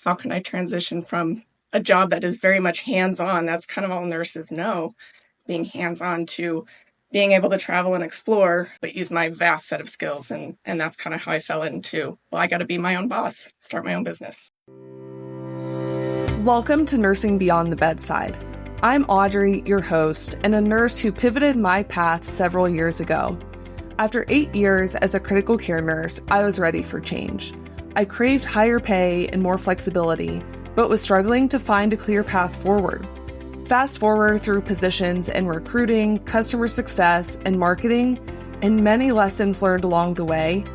how can I transition from a job that is very much hands-on? That's kind of all nurses know, being hands-on, to being able to travel and explore, but use my vast set of skills. And that's kind of how I fell into, well, I got to be my own boss, start my own business. Welcome to Nursing Beyond the Bedside. I'm Audrey, your host, and a nurse who pivoted my path several years ago. After 8 years as a critical care nurse, I was ready for change. I craved higher pay and more flexibility, but was struggling to find a clear path forward. Fast forward through positions in recruiting, customer success, and marketing, and many lessons learned along the way.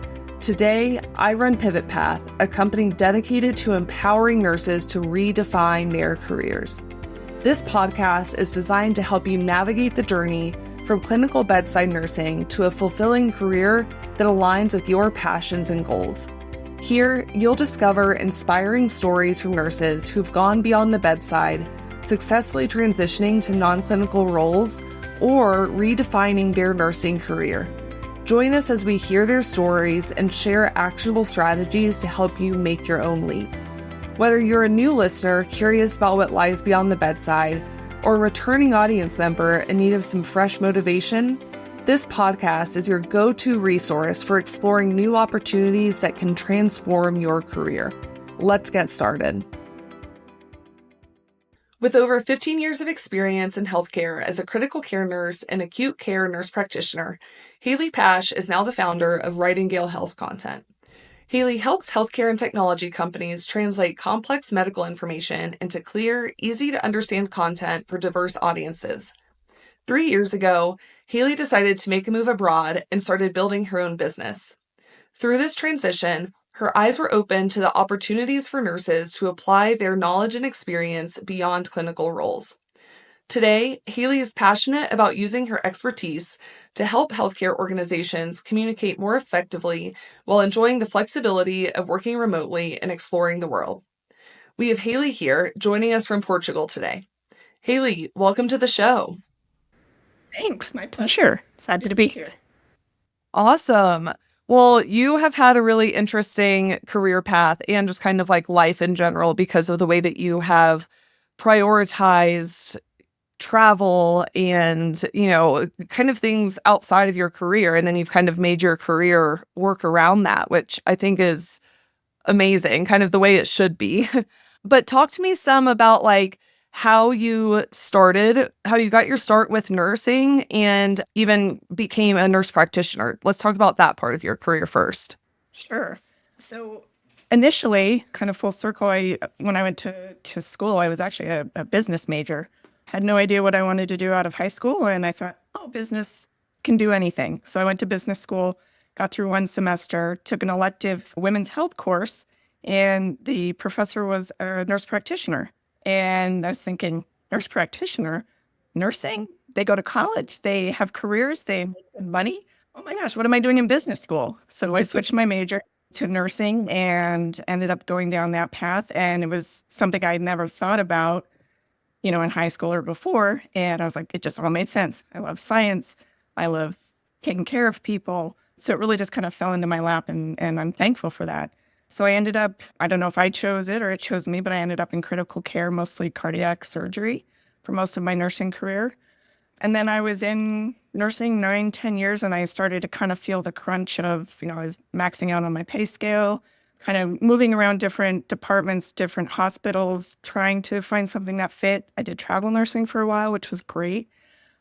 Today, I run Pivot Path, a company dedicated to empowering nurses to redefine their careers. This podcast is designed to help you navigate the journey from clinical bedside nursing to a fulfilling career that aligns with your passions and goals. Here, you'll discover inspiring stories from nurses who've gone beyond the bedside, successfully transitioning to non-clinical roles, or redefining their nursing career. Join us as we hear their stories and share actionable strategies to help you make your own leap. Whether you're a new listener curious about what lies beyond the bedside, or a returning audience member in need of some fresh motivation, this podcast is your go-to resource for exploring new opportunities that can transform your career. Let's get started. With over 15 years of experience in healthcare as a critical care nurse and acute care nurse practitioner, Hailey Pash is now the founder of Nightingale Health Content. Hailey helps healthcare and technology companies translate complex medical information into clear, easy-to-understand content for diverse audiences. 3 years ago, Hailey decided to make a move abroad and started building her own business. Through this transition, her eyes were open to the opportunities for nurses to apply their knowledge and experience beyond clinical roles. Today, Hailey is passionate about using her expertise to help healthcare organizations communicate more effectively while enjoying the flexibility of working remotely and exploring the world. We have Hailey here joining us from Portugal today. Hailey, welcome to the show. Thanks, my pleasure. Excited to be here. Awesome. Well, you have had a really interesting career path and just kind of like life in general because of the way that you have prioritized travel and, kind of things outside of your career. And then you've kind of made your career work around that, which I think is amazing, kind of the way it should be. But talk to me some about like how you got your start with nursing and even became a nurse practitioner. Let's talk about that part of your career first. Sure. So initially, kind of full circle, when I went to school, I was actually a business major. Had no idea what I wanted to do out of high school. And I thought, business can do anything. So I went to business school, got through one semester, took an elective women's health course, and the professor was a nurse practitioner. And I was thinking, nurse practitioner, nursing, they go to college, they have careers, they make money. Oh my gosh, what am I doing in business school? So I switched my major to nursing and ended up going down that path. And it was something I'd never thought about, in high school or before. And I was like, it just all made sense. I love science. I love taking care of people. So it really just kind of fell into my lap, and I'm thankful for that. So I ended up, I don't know if I chose it or it chose me, but I ended up in critical care, mostly cardiac surgery for most of my nursing career. And then I was in nursing 9-10 years, and I started to kind of feel the crunch of, I was maxing out on my pay scale, kind of moving around different departments, different hospitals, trying to find something that fit. I did travel nursing for a while, which was great.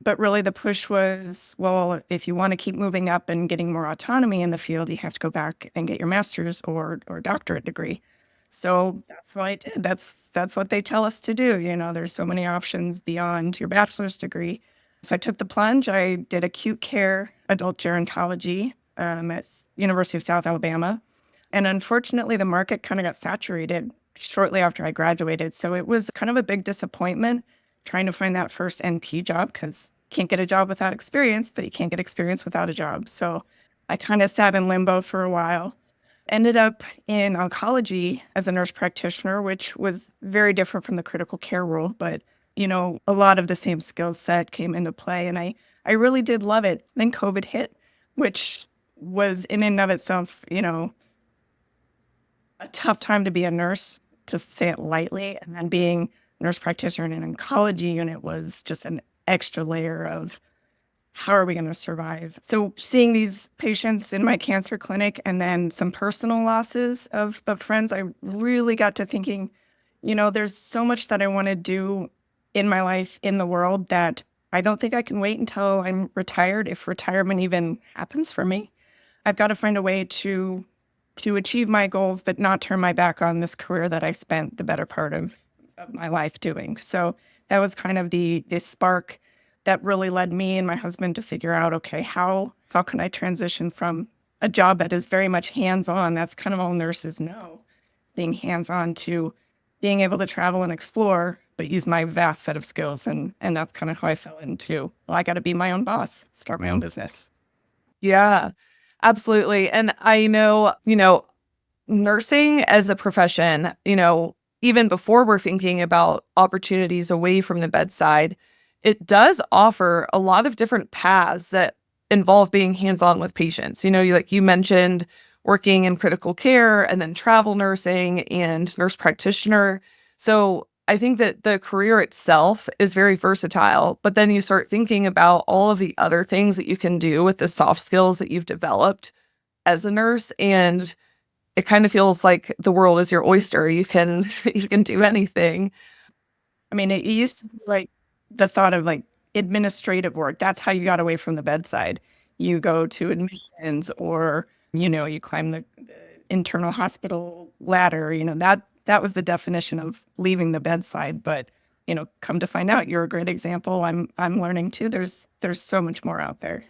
But really the push was, well, if you want to keep moving up and getting more autonomy in the field, you have to go back and get your master's or doctorate degree. So that's what I did. That's what they tell us to do. There's so many options beyond your bachelor's degree. So I took the plunge. I did acute care adult gerontology at University of South Alabama. And unfortunately, the market kind of got saturated shortly after I graduated. So it was kind of a big disappointment trying to find that first NP job, because you can't get a job without experience, but you can't get experience without a job. So I kind of sat in limbo for a while. Ended up in oncology as a nurse practitioner, which was very different from the critical care role. But, a lot of the same skill set came into play. And I really did love it. Then COVID hit, which was in and of itself, a tough time to be a nurse to say it lightly. And then being a nurse practitioner in an oncology unit was just an extra layer of how are we going to survive? So seeing these patients in my cancer clinic and then some personal losses of friends, I really got to thinking, there's so much that I want to do in my life, in the world, that I don't think I can wait until I'm retired, if retirement even happens for me. I've got to find a way to achieve my goals, but not turn my back on this career that I spent the better part of my life doing. So that was kind of the spark that really led me and my husband to figure out, okay, how can I transition from a job that is very much hands-on, that's kind of all nurses know, being hands-on, to being able to travel and explore, but use my vast set of skills. And that's kind of how I fell into, well, I got to be my own boss, start my own business. Yeah, absolutely. And I know, nursing as a profession, even before we're thinking about opportunities away from the bedside, it does offer a lot of different paths that involve being hands-on with patients. You mentioned working in critical care and then travel nursing and nurse practitioner. So I think that the career itself is very versatile, but then you start thinking about all of the other things that you can do with the soft skills that you've developed as a nurse, and it kind of feels like the world is your oyster. You can do anything. I mean, it used to be like the thought of like administrative work. That's how you got away from the bedside. You go to admissions, or, you climb the internal hospital ladder. That was the definition of leaving the bedside. But, come to find out, you're a great example. I'm learning too. There's so much more out there.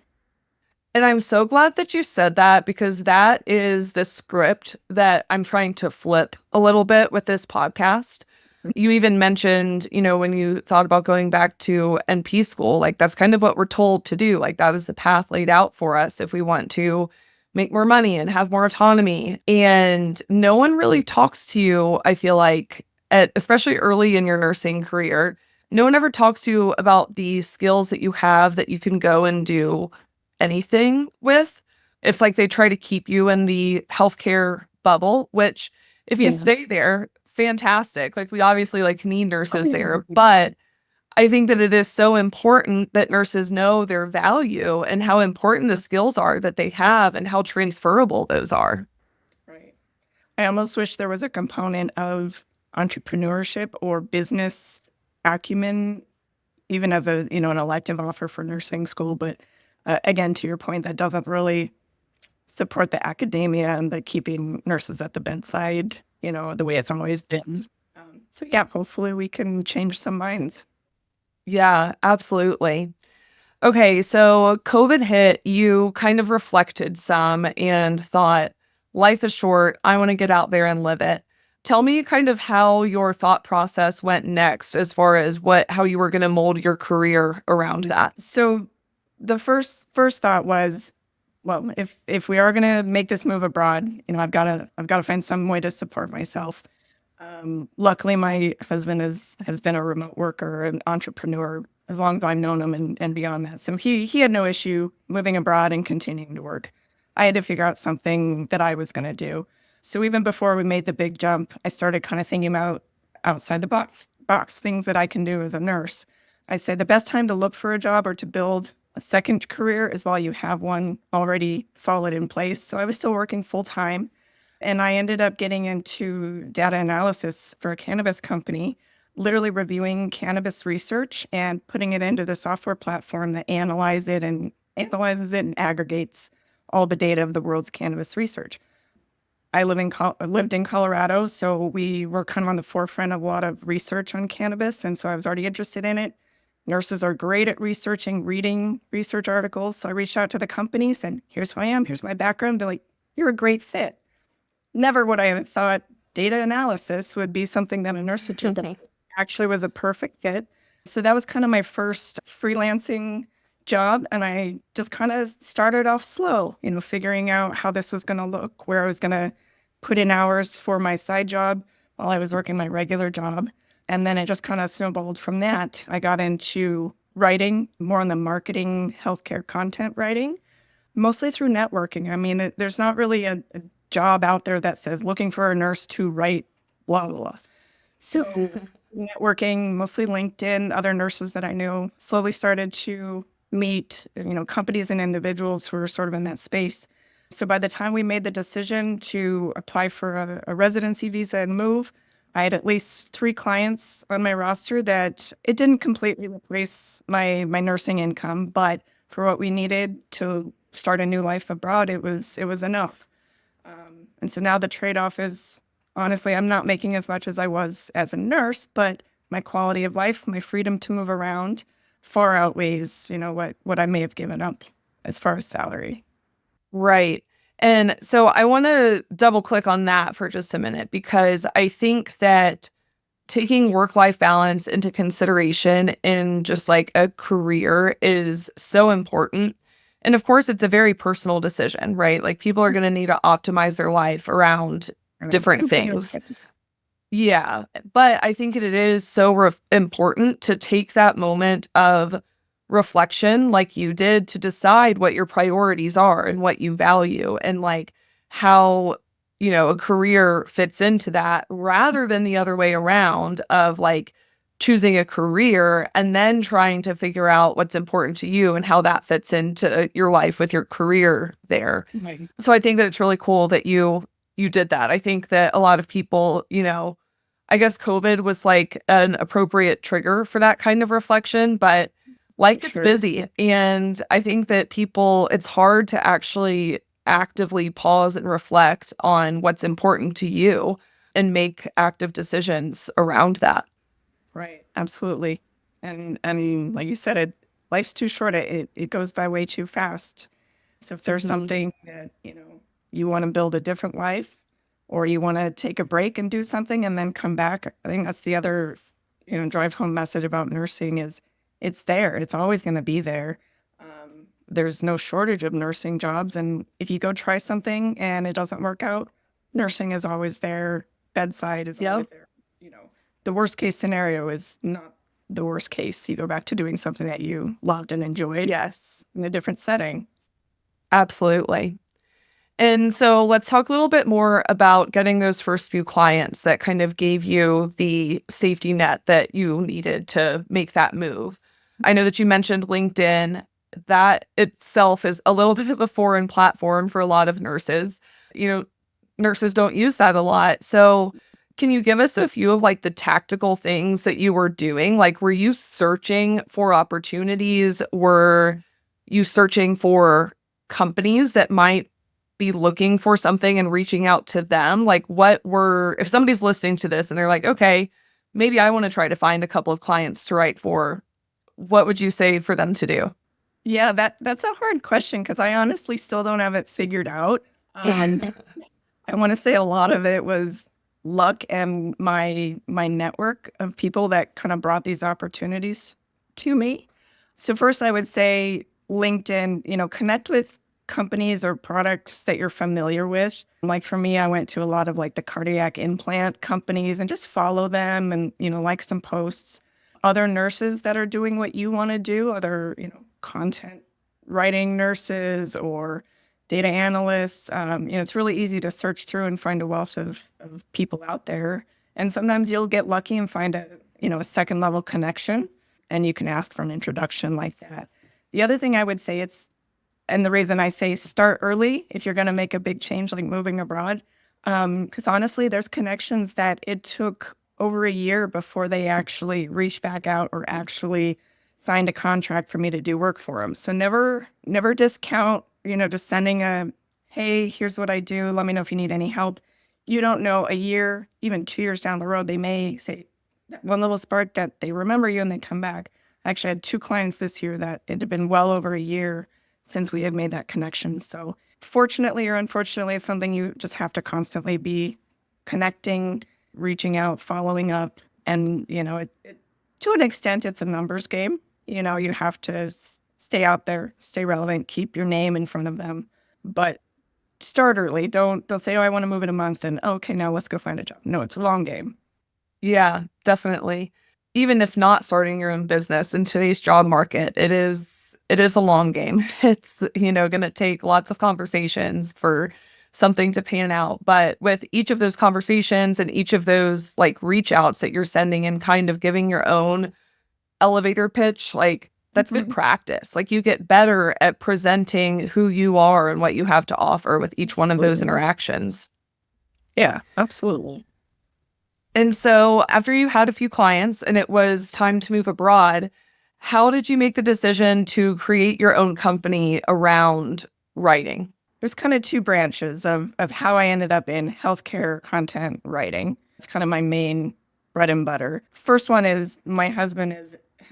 And I'm so glad that you said that, because that is the script that I'm trying to flip a little bit with this podcast. You even mentioned, when you thought about going back to NP school, like that's kind of what we're told to do. Like that was the path laid out for us if we want to make more money and have more autonomy. And no one really talks to you, I feel like, especially early in your nursing career, no one ever talks to you about the skills that you have that you can go and do anything with. It's like they try to keep you in the healthcare bubble, which if you stay there, fantastic. Like we obviously need nurses there, but I think that it is so important that nurses know their value and how important the skills are that they have and how transferable those are. Right. I almost wish there was a component of entrepreneurship or business acumen, even as an elective offer for nursing school. But again, to your point, that doesn't really support the academia and the keeping nurses at the bedside, the way it's always been. So yeah, hopefully we can change some minds. Yeah, absolutely. Okay, so COVID hit, you kind of reflected some and thought, life is short. I want to get out there and live it. Tell me kind of how your thought process went next, as far as how you were going to mold your career around that. So the first thought was, well, if we are going to make this move abroad, I've got to find some way to support myself. Luckily, my husband has been a remote worker, an entrepreneur, as long as I've known him, and beyond that. So he had no issue moving abroad and continuing to work. I had to figure out something that I was going to do. So even before we made the big jump, I started kind of thinking about outside the box things that I can do as a nurse. I say the best time to look for a job or to build a second career is while you have one already solid in place. So I was still working full time, and I ended up getting into data analysis for a cannabis company, literally reviewing cannabis research and putting it into the software platform that analyzes it and aggregates all the data of the world's cannabis research. I lived in Colorado, so we were kind of on the forefront of a lot of research on cannabis, and so I was already interested in it. Nurses are great at reading research articles. So I reached out to the company, said, here's who I am, here's my background. They're like, you're a great fit. Never would I have thought data analysis would be something that a nurse would do. Actually was a perfect fit. So that was kind of my first freelancing job. And I just kind of started off slow, figuring out how this was going to look, where I was going to put in hours for my side job while I was working my regular job. And then it just kind of snowballed from that. I got into writing, more on the marketing, healthcare content writing, mostly through networking. I mean, there's not really a job out there that says looking for a nurse to write blah, blah, blah. So networking, mostly LinkedIn, other nurses that I knew, slowly started to meet, companies and individuals who were sort of in that space. So by the time we made the decision to apply for a residency visa and move, I had at least 3 clients on my roster that it didn't completely replace my nursing income, but for what we needed to start a new life abroad, it was enough. And so now the trade-off is, honestly, I'm not making as much as I was as a nurse, but my quality of life, my freedom to move around far outweighs, what I may have given up as far as salary. Right. And so I want to double click on that for just a minute, because I think that taking work-life balance into consideration in just like a career is so important. And of course, it's a very personal decision, right? Like people are going to need to optimize their life around different things. Yeah. But I think it is so important to take that moment of reflection, like you did, to decide what your priorities are and what you value, and like how, a career fits into that, rather than the other way around of like choosing a career and then trying to figure out what's important to you and how that fits into your life with your career there. Right. So I think that it's really cool that you did that. I think that a lot of people, I guess COVID was like an appropriate trigger for that kind of reflection, but life gets Sure. busy. And I think that it's hard to actually actively pause and reflect on what's important to you and make active decisions around that. Right. Absolutely. And I mean, like you said, life's too short. It goes by way too fast. So if there's Mhm. something that, you want to build a different life, or you want to take a break and do something and then come back, I think that's the other, drive home message about nursing is it's there. It's always going to be there. There's no shortage of nursing jobs. And if you go try something and it doesn't work out, nursing is always there. Bedside is Yep. always there. The worst case scenario is not the worst case. You go back to doing something that you loved and enjoyed. Yes, In a different setting. absolutely. And so let's talk a little bit more about getting those first few clients that kind of gave you the safety net that you needed to make that move. I know that you mentioned LinkedIn. That itself is a little bit of a foreign platform for a lot of nurses. Nurses don't use that a lot. So can you give us a few of like the tactical things that you were doing? Like, were you searching for opportunities? Were you searching for companies that might be looking for something and reaching out to them? Like, if somebody's listening to this and they're like, okay, maybe I want to try to find a couple of clients to write for, what would you say for them to do? Yeah, that's a hard question because I honestly still don't have it figured out. I want to say a lot of it was luck and my network of people that kind of brought these opportunities to me. So first I would say LinkedIn, connect with companies or products that you're familiar with. Like for me, I went to a lot of like the cardiac implant companies and just follow them and, like some posts. Other nurses that are doing what you want to do, other, content writing nurses or data analysts. It's really easy to search through and find a wealth of people out there. And sometimes you'll get lucky and find a second level connection, and you can ask for an introduction like that. The other thing I would say and the reason I say start early if you're going to make a big change like moving abroad, because honestly, there's connections that it took over a year before they actually reached back out or actually signed a contract for me to do work for them. So never discount, just sending hey, here's what I do. Let me know if you need any help. You don't know, a year, even 2 years down the road, they may say that one little spark that they remember you and they come back. I actually had 2 clients this year that it had been well over a year since we had made that connection. So fortunately or unfortunately, it's something you just have to constantly be connecting, reaching out, following up. And, to an extent, it's a numbers game. You have to stay out there, stay relevant, keep your name in front of them. But start early. Don't say, oh, I want to move in a month and okay, now let's go find a job. No, it's a long game. Yeah, definitely. Even if not starting your own business in today's job market, it is a long game. It's, going to take lots of conversations for something to pan out. But with each of those conversations and each of those like reach outs that you're sending and kind of giving your own elevator pitch, like that's good practice. Like you get better at presenting who you are and what you have to offer with each one of those interactions. Yeah, absolutely. And so after you had a few clients and it was time to move abroad, how did you make the decision to create your own company around writing? There's kind of two branches of how I ended up in healthcare content writing. It's kind of my main bread and butter. First one is my husband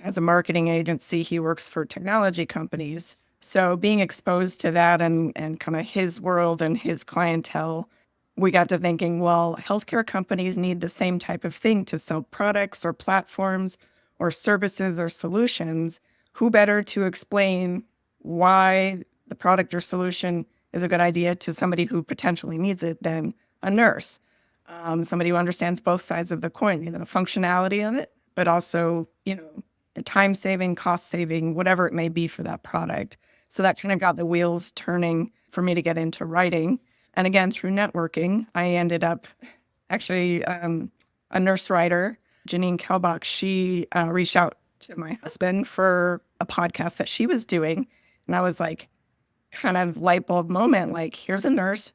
has a marketing agency. He works for technology companies. So being exposed to that and kind of his world and his clientele, we got to thinking, well, healthcare companies need the same type of thing to sell products or platforms or services or solutions. Who better to explain why the product or solution is a good idea to somebody who potentially needs it than a nurse, somebody who understands both sides of the coin, the functionality of it, but also, the time saving, cost saving, whatever it may be for that product. So that kind of got the wheels turning for me to get into writing. And again, through networking, I ended up actually a nurse writer, Janine Kelbach. She reached out to my husband for a podcast that she was doing. And I was like, kind of light bulb moment, like, here's a nurse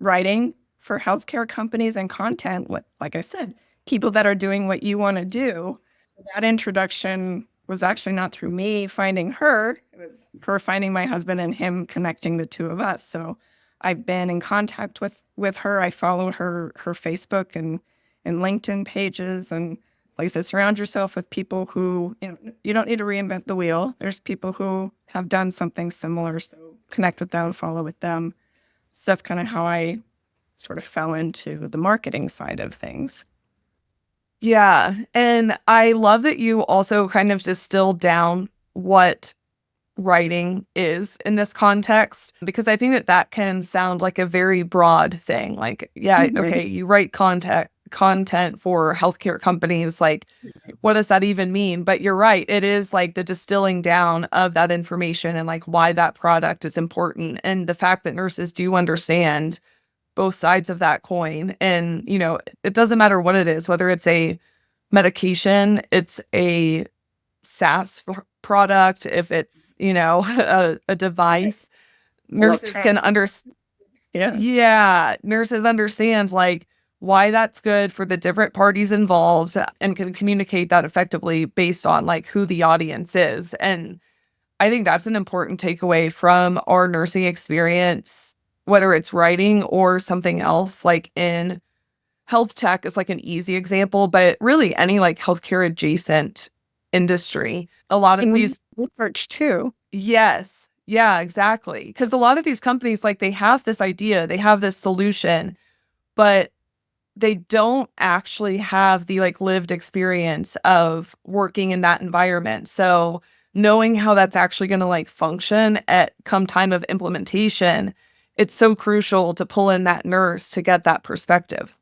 writing for healthcare companies and content, like I said, people that are doing what you want to do. So that introduction was actually not through me finding her. It was her finding my husband and him connecting the two of us. So I've been in contact with her. I follow her Facebook and LinkedIn pages. And like I said, surround yourself with people who, you don't need to reinvent the wheel. There's people who have done something similar. So connect with them, follow with them. So that's kind of how I sort of fell into the marketing side of things. Yeah. And I love that you also kind of distilled down what writing is in this context, because I think that can sound like a very broad thing. Like, yeah, okay, you write content for healthcare companies. Like, what does that even mean? But you're right. It is like the distilling down of that information and like why that product is important. And the fact that nurses do understand both sides of that coin. And, it doesn't matter what it is, whether it's a medication, it's a SaaS product, if it's, a device, nurses can understand. Yeah. Nurses understand like why that's good for the different parties involved and can communicate that effectively based on like who the audience is. And I think that's an important takeaway from our nursing experience, whether it's writing or something else. Like in health tech is like an easy example, but really any like healthcare adjacent industry, a lot of these research too. Yes. Yeah, exactly. Because a lot of these companies, like they have this idea, they have this solution, but they don't actually have the like lived experience of working in that environment. So knowing how that's actually going to like function at come time of implementation, it's so crucial to pull in that nurse to get that perspective.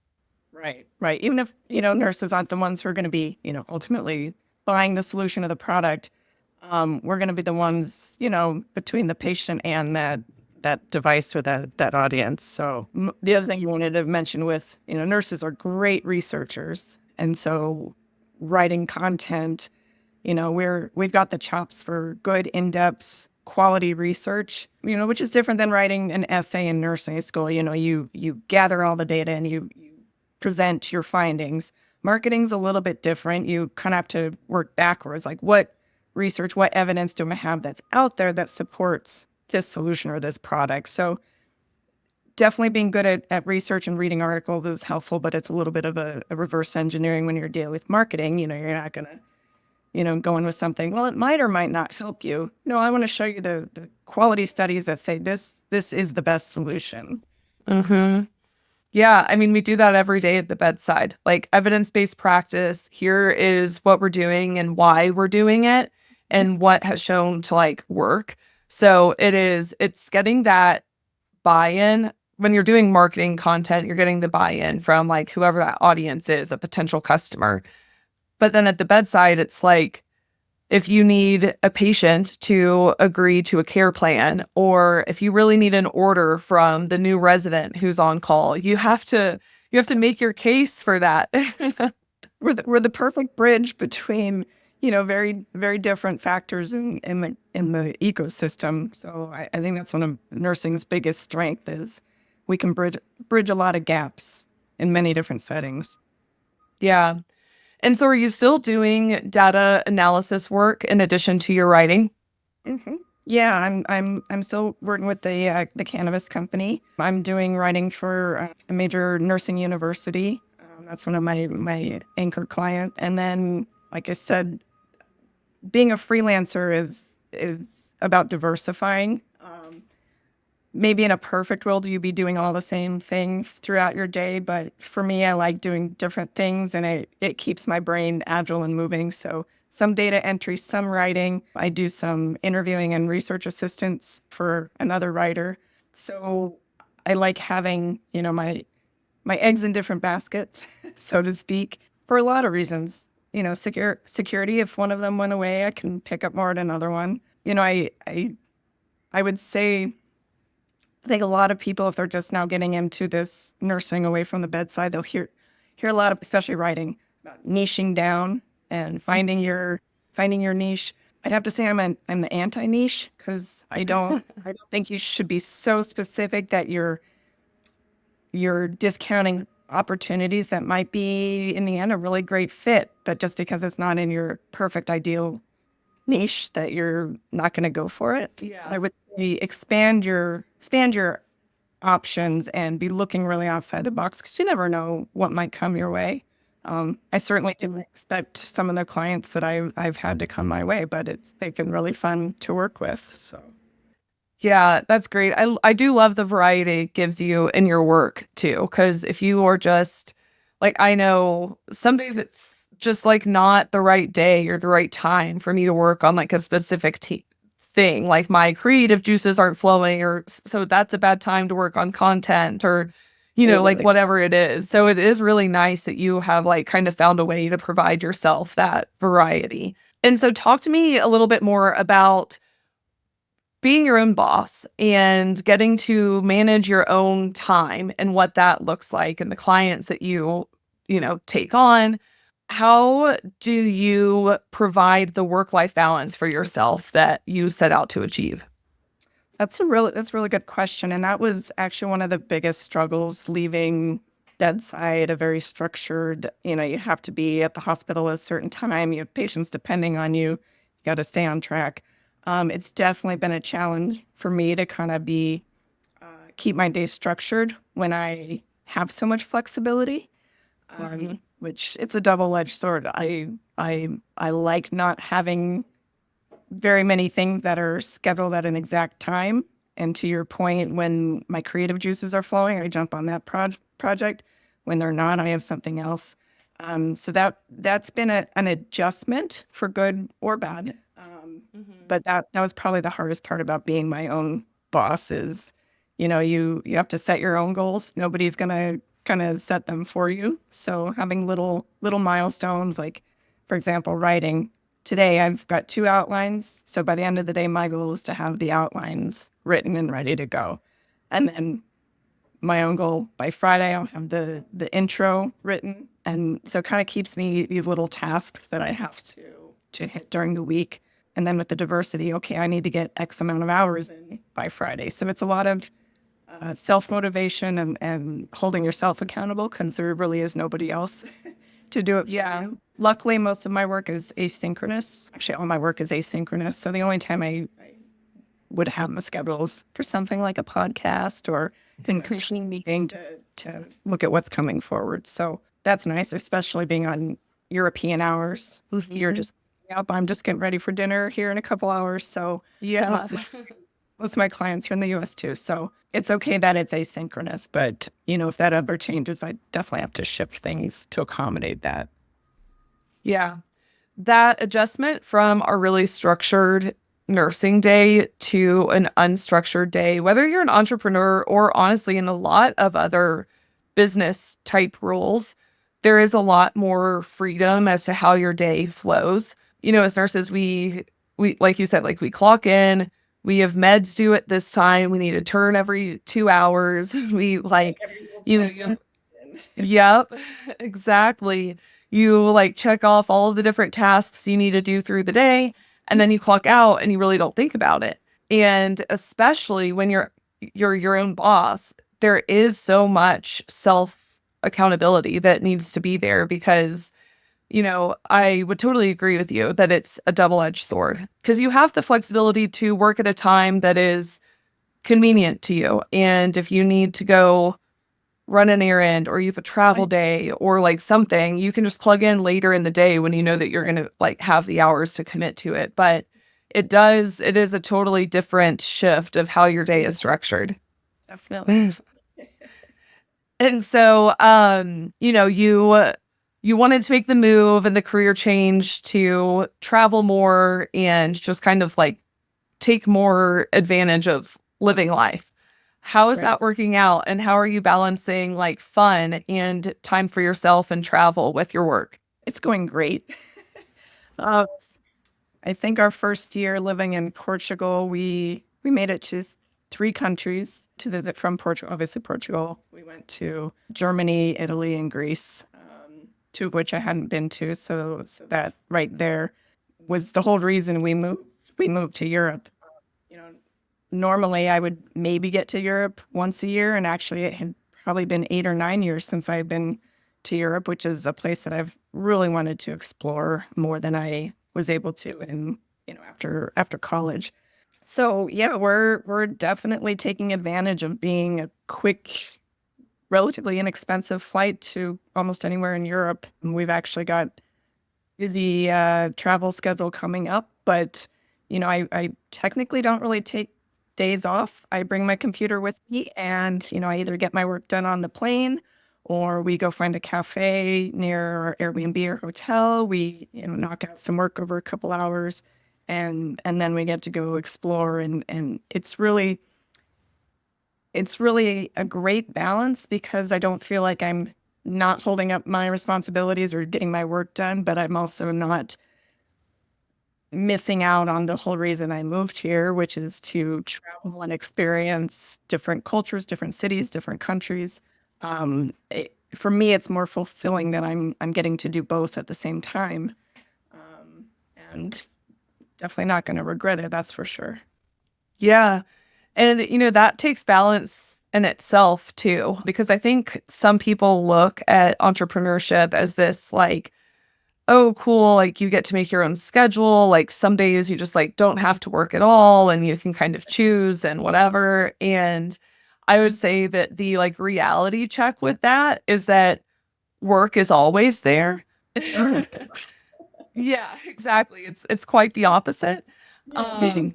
Right. Even if, nurses aren't the ones who are going to be, ultimately buying the solution of the product, we're going to be the ones, between the patient and that device or that audience. So the other thing you wanted to mention with, nurses are great researchers. And so writing content, we've got the chops for good in-depth quality research, which is different than writing an essay in nursing school. You gather all the data and you present your findings. Marketing's a little bit different. You kind of have to work backwards. Like what research, what evidence do I have that's out there that supports this solution or this product? So definitely being good at research and reading articles is helpful, but it's a little bit of a reverse engineering when you're dealing with marketing. You're not going to, go in with something, well, it might or might not help you. No, I want to show you the quality studies that say this is the best solution. Mm-hmm. Yeah, I mean, we do that every day at the bedside, like evidence-based practice. Here is what we're doing and why we're doing it and what has shown to like work. So it's getting that buy-in. When you're doing marketing content, you're getting the buy-in from like whoever that audience is, a potential customer. But then at the bedside, it's like, if you need a patient to agree to a care plan, or if you really need an order from the new resident who's on call, you have to make your case for that. We're the perfect bridge between, very, very different factors in the ecosystem. So I think that's one of nursing's biggest strength is we can bridge a lot of gaps in many different settings. Yeah. And so are you still doing data analysis work in addition to your writing? hmm Yeah, I'm still working with the cannabis company. I'm doing writing for a major nursing university. That's one of my anchor clients. And then, like I said, being a freelancer is about diversifying. Maybe in a perfect world, you'd be doing all the same thing throughout your day. But for me, I like doing different things, and it keeps my brain agile and moving. So some data entry, some writing. I do some interviewing and research assistance for another writer. So I like having, my eggs in different baskets, so to speak, for a lot of reasons. Security. If one of them went away, I can pick up more at another one. I would say I think a lot of people, if they're just now getting into this nursing away from the bedside, they'll hear a lot of, especially writing, about niching down and finding your niche. I'd have to say I'm the anti-niche because I don't think you should be so specific that you're discounting opportunities that might be in the end a really great fit, but just because it's not in your perfect ideal niche that you're not going to go for it. Yeah. I would say expand your options and be looking really outside the box because you never know what might come your way. I certainly didn't expect some of the clients that I've had to come my way, but they've been really fun to work with. So Yeah, that's great. I do love the variety it gives you in your work too, because if you are just like, I know some days it's just like not the right day or the right time for me to work on like a specific thing. Like my creative juices aren't flowing, or so that's a bad time to work on content, or like whatever it is. So it is really nice that you have like kind of found a way to provide yourself that variety. And so talk to me a little bit more about being your own boss and getting to manage your own time and what that looks like and the clients that you take on. How do you provide the work-life balance for yourself that you set out to achieve? that's a really good question. And that was actually one of the biggest struggles leaving bedside, a very structured, you have to be at the hospital at a certain time. You have patients depending on you. You got to stay on track. It's definitely been a challenge for me to kind of keep my day structured when I have so much flexibility, which it's a double-edged sword. I like not having very many things that are scheduled at an exact time. And to your point, when my creative juices are flowing, I jump on that project. When they're not, I have something else. So that's been an adjustment for good or bad. But that was probably the hardest part about being my own boss is, you have to set your own goals. Nobody's gonna kind of set them for you. So having little milestones, like for example, writing. Today I've got 2 outlines. So by the end of the day, my goal is to have the outlines written and ready to go. And then my own goal by Friday, I'll have the intro written. And so it kind of keeps me these little tasks that I have to hit during the week. And then with the diversity, okay, I need to get X amount of hours in by Friday. So it's a lot of self-motivation and holding yourself accountable because there really is nobody else to do it. Yeah. Luckily, most of my work is asynchronous. Actually, all my work is asynchronous. So the only time I would have my schedules for something like a podcast or a coaching meeting to look at what's coming forward. So that's nice, especially being on European hours. You're just up. I'm just getting ready for dinner here in a couple hours. So Yeah. most of my clients are in the US too. So it's okay that it's asynchronous. But, if that ever changes, I definitely have to shift things to accommodate that. Yeah. That adjustment from a really structured nursing day to an unstructured day, whether you're an entrepreneur or honestly in a lot of other business type roles, there is a lot more freedom as to how your day flows. as nurses, we like you said, like we clock in, we have meds due at this time, we need a turn every 2 hours. We like, you yep, exactly. You like check off all of the different tasks you need to do through the day, and then you clock out and you really don't think about it. And especially when you're your own boss, there is so much self accountability that needs to be there because I would totally agree with you that it's a double-edged sword because you have the flexibility to work at a time that is convenient to you. And if you need to go run an errand or you have a travel day or like something, you can just plug in later in the day when you know that you're going to like have the hours to commit to it. But it is a totally different shift of how your day is structured. Definitely. And so, you wanted to make the move and the career change to travel more and just kind of like take more advantage of living life. How is that working out? And how are you balancing like fun and time for yourself and travel with your work? It's going great. Uh, I think our first year living in Portugal, we made it to 3 countries to visit from Portugal. Obviously, Portugal. We went to Germany, Italy, and Greece, 2 of which I hadn't been to. So that right there was the whole reason we moved. We moved to Europe. You know, normally I would maybe get to Europe once a year, and actually it had probably been 8 or 9 years since I've been to Europe, which is a place that I've really wanted to explore more than I was able to in after college. So yeah, we're definitely taking advantage of being a quick, relatively inexpensive flight to almost anywhere in Europe. And we've actually got busy travel schedule coming up, but I technically don't really take days off. I bring my computer with me, and I either get my work done on the plane, or we go find a cafe near our Airbnb or hotel. We knock out some work over a couple hours, and then we get to go explore, and it's really a great balance because I don't feel like I'm not holding up my responsibilities or getting my work done, but I'm also not missing out on the whole reason I moved here, which is to travel and experience different cultures, different cities, different countries. For me, it's more fulfilling that I'm getting to do both at the same time, and definitely not going to regret it. That's for sure. Yeah. And, that takes balance in itself too, because I think some people look at entrepreneurship as this like, oh, cool, like you get to make your own schedule. Like some days you just like don't have to work at all and you can kind of choose and whatever. And I would say that the like reality check with that is that work is always there. Yeah, exactly. It's quite the opposite. Um,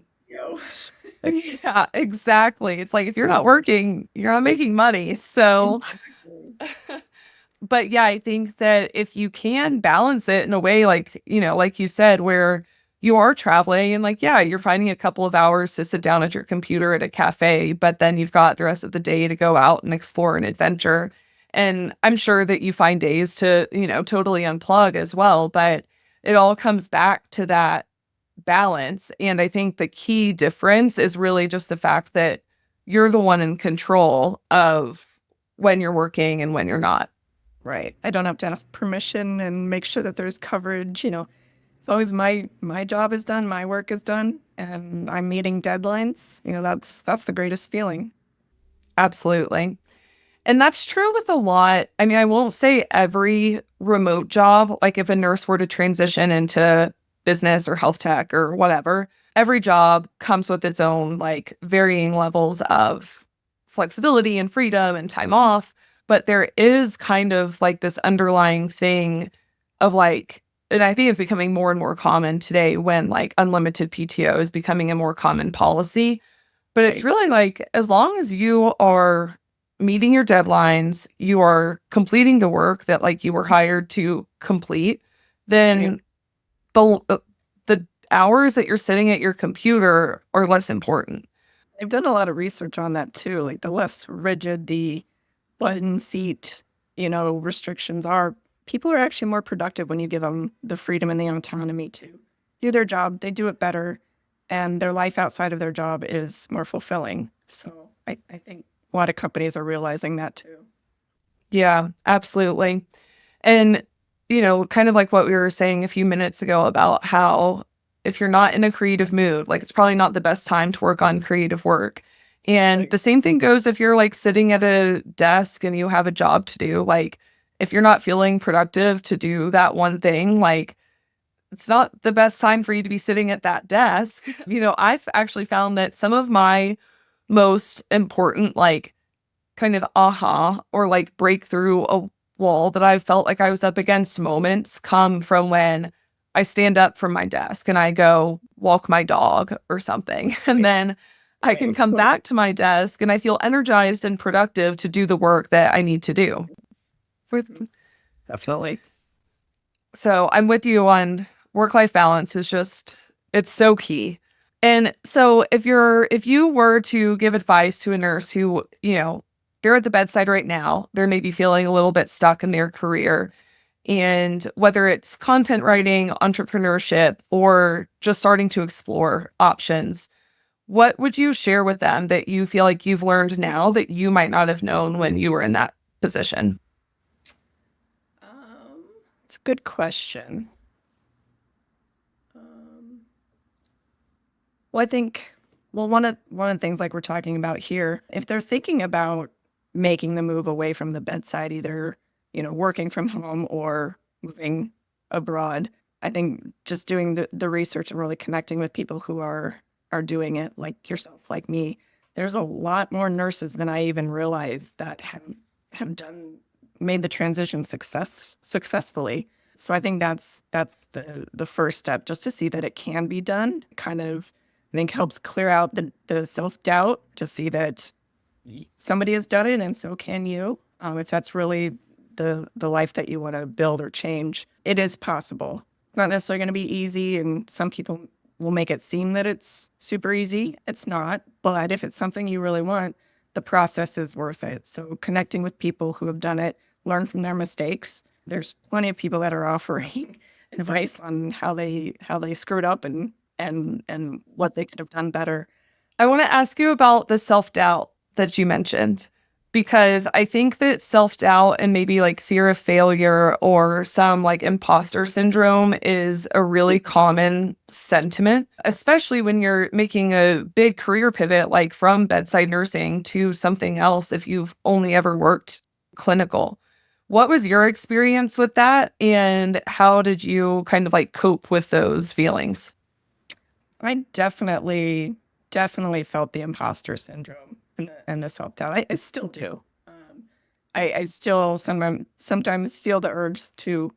yeah, exactly. It's like if you're not working, you're not making money. So, but yeah, I think that if you can balance it in a way like, like you said, where you are traveling and like, yeah, you're finding a couple of hours to sit down at your computer at a cafe, but then you've got the rest of the day to go out and explore an adventure. And I'm sure that you find days to, totally unplug as well, but it all comes back to that balance. And I think the key difference is really just the fact that you're the one in control of when you're working and when you're not. Right. I don't have to ask permission and make sure that there's coverage. As long as my job is done, my work is done, and I'm meeting deadlines, that's the greatest feeling. Absolutely. And that's true with a lot. I mean, I won't say every remote job, like if a nurse were to transition into business or health tech or whatever, every job comes with its own like varying levels of flexibility and freedom and time off. But there is kind of like this underlying thing of like, and I think it's becoming more and more common today when like unlimited PTO is becoming a more common policy. But it's really like, as long as you are meeting your deadlines, you are completing the work that like you were hired to complete, then the hours that you're sitting at your computer are less important. I've done a lot of research on that too. Like the less rigid the button seat, restrictions are, people are actually more productive when you give them the freedom and the autonomy to do their job, they do it better, and their life outside of their job is more fulfilling. So I think a lot of companies are realizing that too. Yeah, absolutely. And, kind of like what we were saying a few minutes ago about how if you're not in a creative mood, like it's probably not the best time to work on creative work. And the same thing goes if you're like sitting at a desk and you have a job to do. Like if you're not feeling productive to do that one thing, like it's not the best time for you to be sitting at that desk. I've actually found that some of my most important, like kind of aha or like breakthrough a wall that I felt like I was up against moments come from when I stand up from my desk and I go walk my dog or something. And then I can come back to my desk and I feel energized and productive to do the work that I need to do. Definitely. So I'm with you on work-life balance is just, it's so key. And so if you were to give advice to a nurse who, they're at the bedside right now, they're maybe feeling a little bit stuck in their career, and whether it's content writing, entrepreneurship, or just starting to explore options, what would you share with them that you feel like you've learned now that you might not have known when you were in that position? It's a good question. Well, I think, one of the things like we're talking about here, if they're thinking about making the move away from the bedside, either, working from home or moving abroad, I think just doing the research and really connecting with people who are doing it, like yourself, like me. There's a lot more nurses than I even realized that have made the transition successfully. So I think that's the first step, just to see that it can be done. Kind of, I think, helps clear out the self-doubt to see that somebody has done it and so can you. If that's really the life that you want to build or change, it is possible. It's not necessarily going to be easy, and some people will make it seem that it's super easy. It's not, but if it's something you really want, the process is worth it. So connecting with people who have done it, learn from their mistakes. There's plenty of people that are offering advice on how they screwed up and what they could have done better. I want to ask you about the self-doubt that you mentioned, because I think that self-doubt and maybe like fear of failure or some like imposter syndrome is a really common sentiment, especially when you're making a big career pivot, like from bedside nursing to something else if you've only ever worked clinical. What was your experience with that, and how did you kind of like cope with those feelings? I definitely felt the imposter syndrome and the self-doubt. I still do. I still sometimes feel the urge to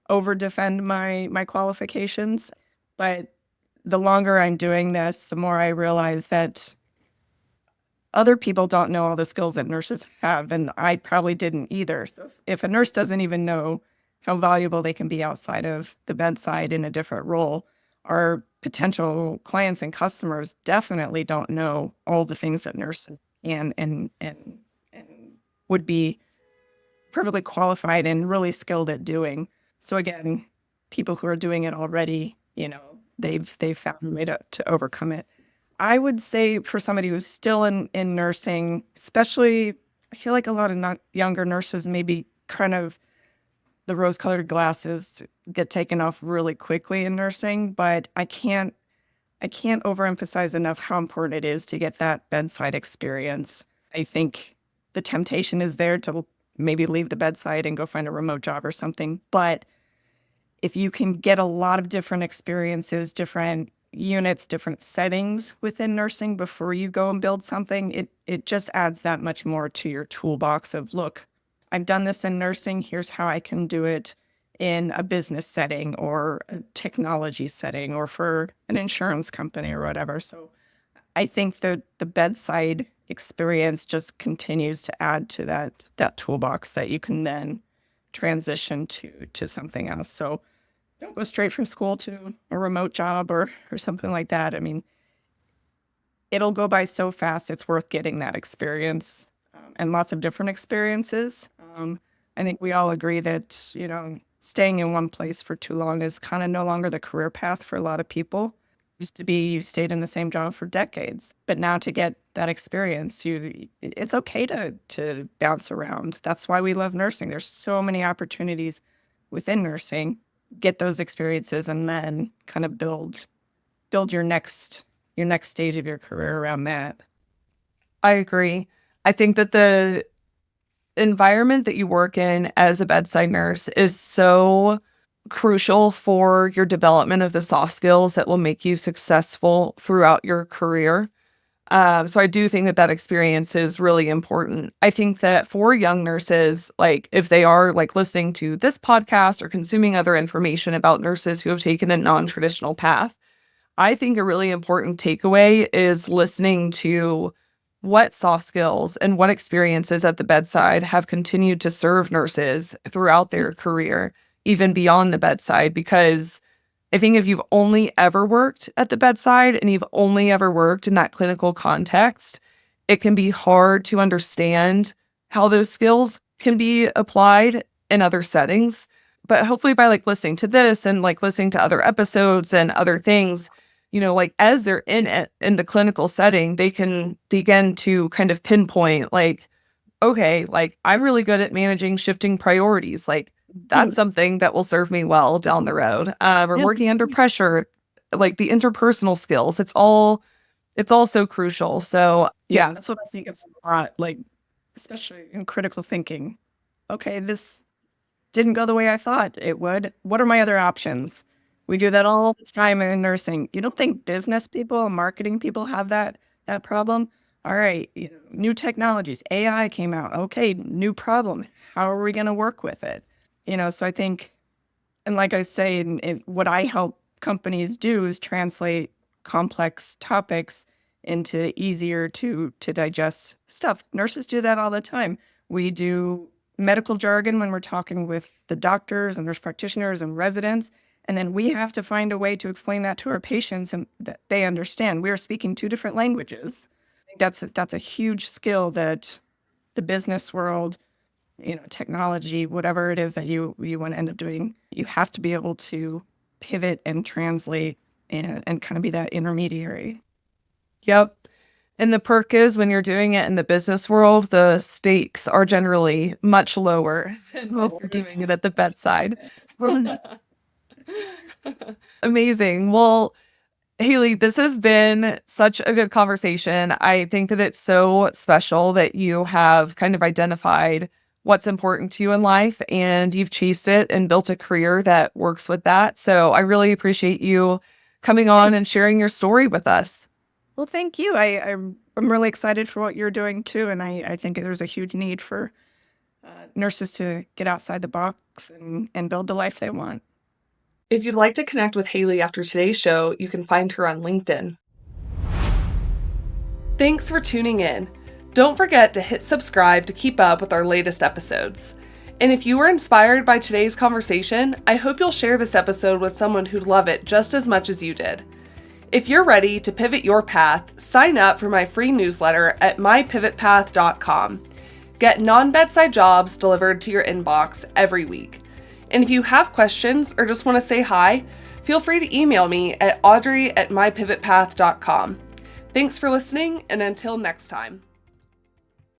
over defend my qualifications, but the longer I'm doing this, the more I realize that other people don't know all the skills that nurses have, and I probably didn't either. So if a nurse doesn't even know how valuable they can be outside of the bedside in a different role, our potential clients and customers definitely don't know all the things that nurses can and would be perfectly qualified and really skilled at doing. So again, people who are doing it already, they've found a way to overcome it. I would say for somebody who's still in nursing, especially, I feel like a lot of younger nurses maybe kind of the rose-colored glasses get taken off really quickly in nursing, but I can't overemphasize enough how important it is to get that bedside experience. I think the temptation is there to maybe leave the bedside and go find a remote job or something, but if you can get a lot of different experiences, different units, different settings within nursing before you go and build something, it just adds that much more to your toolbox of, look, I've done this in nursing, here's how I can do it in a business setting or a technology setting or for an insurance company or whatever. So I think the bedside experience just continues to add to that toolbox that you can then transition to something else. So don't go straight from school to a remote job or something like that. I mean, it'll go by so fast. It's worth getting that experience and lots of different experiences. I think we all agree that, staying in one place for too long is kind of no longer the career path for a lot of people. Used to be you stayed in the same job for decades, but now to get that experience, it's okay to bounce around. That's why we love nursing. There's so many opportunities within nursing. Get those experiences and then kind of build your next stage of your career around that. I agree. I think that the environment that you work in as a bedside nurse is so crucial for your development of the soft skills that will make you successful throughout your career. So I do think that that experience is really important. I think that for young nurses, like if they are like listening to this podcast or consuming other information about nurses who have taken a non-traditional path, I think a really important takeaway is listening to what soft skills and what experiences at the bedside have continued to serve nurses throughout their career, even beyond the bedside. Because I think if you've only ever worked at the bedside and you've only ever worked in that clinical context, it can be hard to understand how those skills can be applied in other settings. But hopefully by like listening to this and like listening to other episodes and other things, like as they're in it in the clinical setting, they can begin to kind of pinpoint like, okay, like I'm really good at managing shifting priorities. Like that's something that will serve me well down the road. Or working under pressure, like the interpersonal skills. It's all so crucial. So yeah, that's what I think of a lot, like especially in critical thinking. Okay, this didn't go the way I thought it would. What are my other options? We do that all the time in nursing. You don't think business people and marketing people have that problem? All right, new technologies, AI came out. Okay, new problem. How are we going to work with it? So I think, and like I say, what I help companies do is translate complex topics into easier to digest stuff. Nurses do that all the time. We do medical jargon when we're talking with the doctors and nurse practitioners and residents. And then we have to find a way to explain that to our patients and that they understand. We are speaking two different languages. I think that's a huge skill that the business world, technology, whatever it is that you want to end up doing, you have to be able to pivot and translate and kind of be that intermediary. Yep. And the perk is when you're doing it in the business world, the stakes are generally much lower than when you're doing it at the bedside. Amazing. Well, Hailey, this has been such a good conversation. I think that it's so special that you have kind of identified what's important to you in life and you've chased it and built a career that works with that. So I really appreciate you coming on and sharing your story with us. Well, thank you. I'm really excited for what you're doing too. And I think there's a huge need for nurses to get outside the box and build the life they want. If you'd like to connect with Hailey after today's show, you can find her on LinkedIn. Thanks for tuning in. Don't forget to hit subscribe to keep up with our latest episodes. And if you were inspired by today's conversation, I hope you'll share this episode with someone who'd love it just as much as you did. If you're ready to pivot your path, sign up for my free newsletter at mypivotpath.com. Get non-bedside jobs delivered to your inbox every week. And if you have questions or just want to say hi, feel free to email me at audrey@mypivotpath.com. Thanks for listening, and until next time.